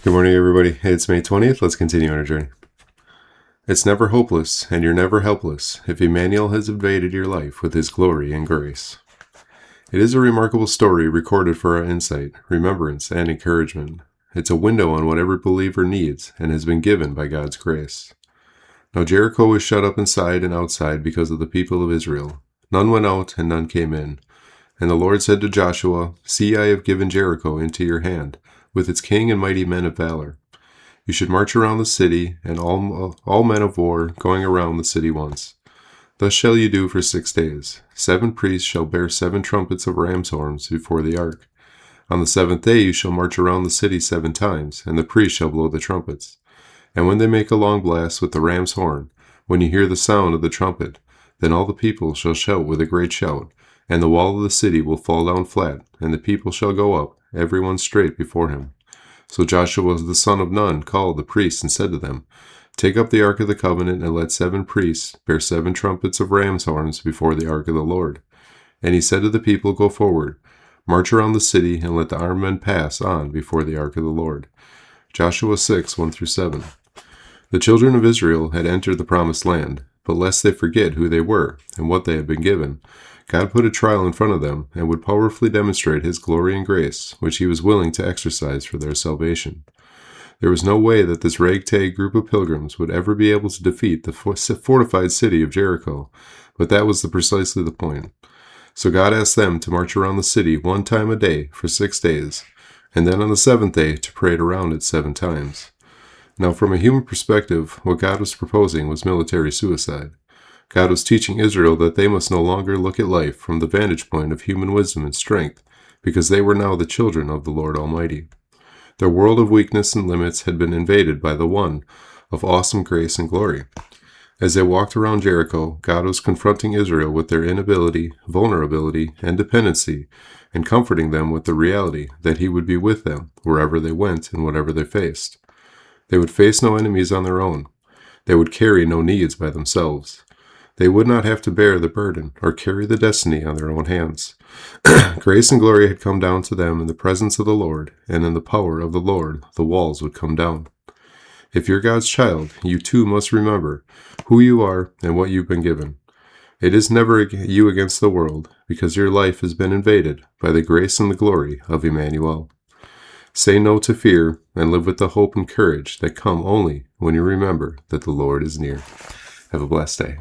Good morning, everybody. It's May 20th. Let's continue on our journey. It's never hopeless, and you're never helpless if Emmanuel has invaded your life with his glory and grace. It is a remarkable story recorded for our insight, remembrance, and encouragement. It's a window on what every believer needs and has been given by God's grace. Now Jericho was shut up inside and outside because of the people of Israel. None went out and none came in. And the Lord said to Joshua, "See, I have given Jericho into your hand, with its king and mighty men of valor. You should march around the city, and all men of war going around the city once. Thus shall you do for 6 days. 7 priests shall bear 7 trumpets of ram's horns before the ark. On the 7th day you shall march around the city 7 times, and the priests shall blow the trumpets. And when they make a long blast with the ram's horn, when you hear the sound of the trumpet, then all the people shall shout with a great shout, and the wall of the city will fall down flat, and the people shall go up, every one straight before him." So Joshua the son of Nun called the priests and said to them, "Take up the ark of the covenant, and let 7 priests bear 7 trumpets of ram's horns before the ark of the Lord." And he said to the people, "Go forward, march around the city, and let the armed men pass on before the ark of the Lord." Joshua 6, 1-7. The children of Israel had entered the promised land, but lest they forget who they were and what they had been given, God put a trial in front of them and would powerfully demonstrate his glory and grace, which he was willing to exercise for their salvation. There was no way that this ragtag group of pilgrims would ever be able to defeat the fortified city of Jericho, but that was precisely the point. So God asked them to march around the city 1 time a day for 6 days, and then on the 7th day to parade around it 7 times. Now, from a human perspective, what God was proposing was military suicide. God was teaching Israel that they must no longer look at life from the vantage point of human wisdom and strength, because they were now the children of the Lord Almighty. Their world of weakness and limits had been invaded by the one of awesome grace and glory. As they walked around Jericho, God was confronting Israel with their inability, vulnerability, and dependency, and comforting them with the reality that he would be with them wherever they went and whatever they faced. They would face no enemies on their own. They would carry no needs by themselves. They would not have to bear the burden or carry the destiny on their own hands. Grace and glory had come down to them in the presence of the Lord, and in the power of the Lord the walls would come down. If you're God's child, you too must remember who you are and what you've been given. It is never you against the world, because your life has been invaded by the grace and the glory of Emmanuel. Say no to fear and live with the hope and courage that come only when you remember that the Lord is near. Have a blessed day.